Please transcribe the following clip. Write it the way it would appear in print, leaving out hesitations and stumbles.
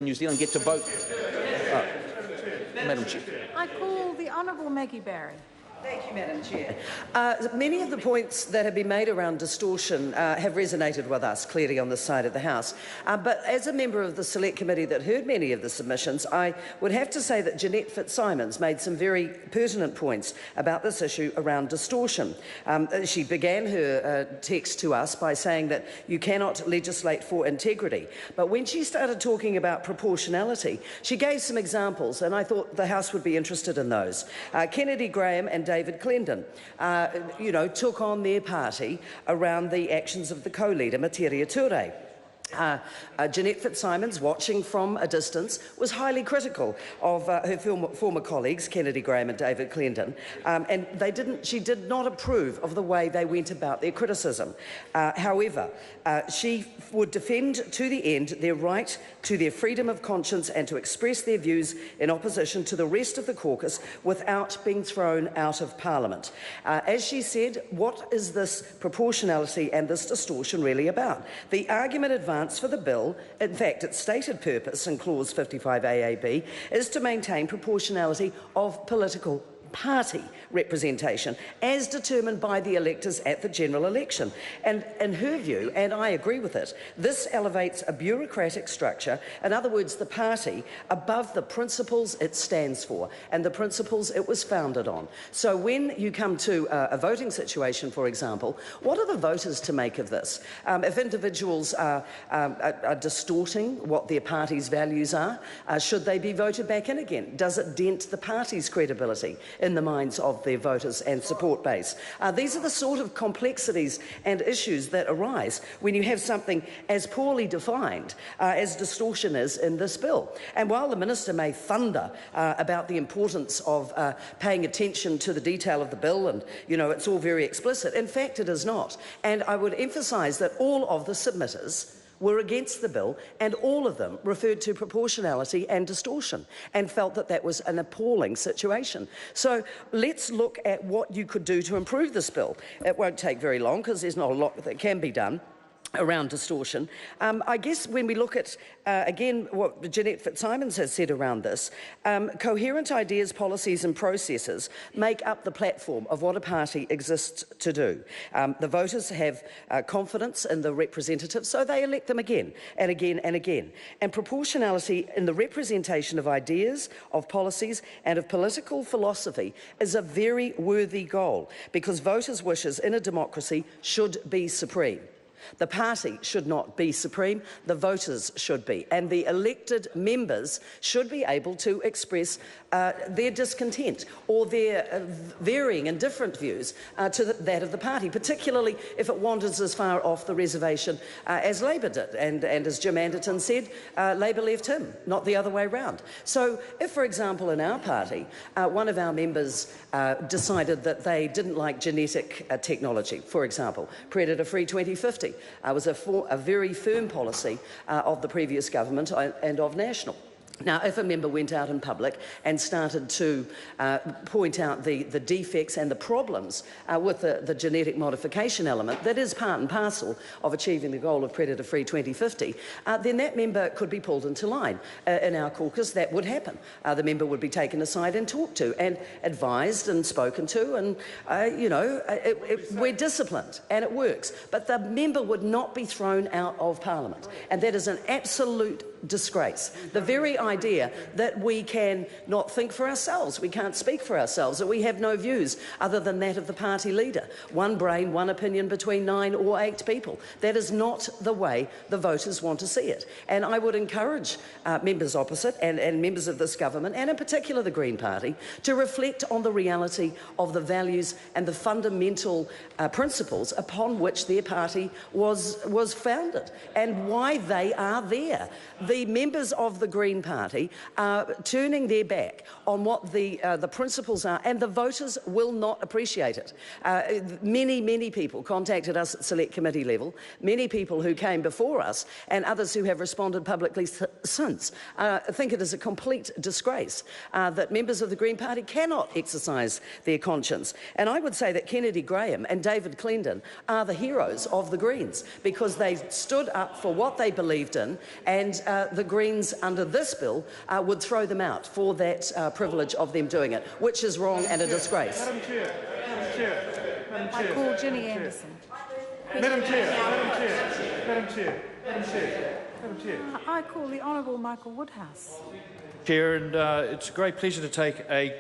New Zealand get to vote. Madam Chair. I call the Honourable Maggie Barry. Thank you, Madam Chair. Many of the points that have been made around distortion have resonated with us, clearly, on this side of the House. But as a member of the Select Committee that heard many of the submissions, I would have to say that Jeanette Fitzsimons made some very pertinent points about this issue around distortion. She began her text to us by saying that you cannot legislate for integrity. But when she started talking about proportionality, she gave some examples, and I thought the House would be interested in those. Kennedy Graham and David Clendon, took on their party around the actions of the co-leader, Materia Ture. Jeanette Fitzsimons, watching from a distance, was highly critical of her former colleagues, Kennedy Graham and David Clendon, and she did not approve of the way they went about their criticism. However, she would defend to the end their right to their freedom of conscience and to express their views in opposition to the rest of the caucus without being thrown out of Parliament. As she said, what is this proportionality and this distortion really about? The argument advanced for the bill, in fact its stated purpose in clause 55 AAB, is to maintain proportionality of political party representation as determined by the electors at the general election. And in her view, and I agree with it, this elevates a bureaucratic structure, in other words the party, above the principles it stands for and the principles it was founded on. So when you come to a voting situation, for example, what are the voters to make of this? If individuals are distorting what their party's values are, should they be voted back in again? Does it dent the party's credibility in the minds of their voters and support base? These are the sort of complexities and issues that arise when you have something as poorly defined as distortion is in this bill. And while the Minister may thunder about the importance of paying attention to the detail of the bill and, it's all very explicit, in fact it is not. And I would emphasise that all of the submitters were against the bill, and all of them referred to proportionality and distortion and felt that that was an appalling situation. So let's look at what you could do to improve this bill. It won't take very long because there's not a lot that can be done around distortion. I guess when we look at, again, what Jeanette Fitzsimons has said around this, coherent ideas, policies and processes make up the platform of what a party exists to do. The voters have confidence in the representatives, so they elect them again and again and again. And proportionality in the representation of ideas, of policies and of political philosophy is a very worthy goal, because voters' wishes in a democracy should be supreme. The party should not be supreme, the voters should be, and the elected members should be able to express their discontent or their varying and different views to that of the party, particularly if it wanders as far off the reservation as Labor did. And as Jim Anderton said, Labor left him, not the other way round. So if, for example, in our party, one of our members decided that they didn't like genetic technology, for example, predator-free 2050, was a very firm policy of the previous government and of National. Now, if a member went out in public and started to point out the defects and the problems with the genetic modification element that is part and parcel of achieving the goal of predator-free 2050, then that member could be pulled into line. In our caucus, that would happen. The member would be taken aside and talked to and advised and spoken to, and, we're disciplined and it works. But the member would not be thrown out of Parliament, and that is an absolute disgrace. The very idea that we can not think for ourselves, we can't speak for ourselves, that we have no views other than that of the party leader. One brain, one opinion between 9 or 8 people. That is not the way the voters want to see it. And I would encourage members opposite and members of this government, and in particular the Green Party, to reflect on the reality of the values and the fundamental principles upon which their party was founded and why they are there. The members of the Green Party are turning their back on what the principles are, and the voters will not appreciate it. Many people contacted us at Select Committee level, many people who came before us and others who have responded publicly since think it is a complete disgrace that members of the Green Party cannot exercise their conscience. And I would say that Kennedy Graham and David Clendon are the heroes of the Greens, because they stood up for what they believed in and the Greens under this bill would throw them out for that privilege of them doing it, which is wrong and a disgrace. Madam Chair. I call Ginny Anderson. Madam Chair. I call the Honourable Michael Woodhouse. Chair, and it's a great pleasure to take a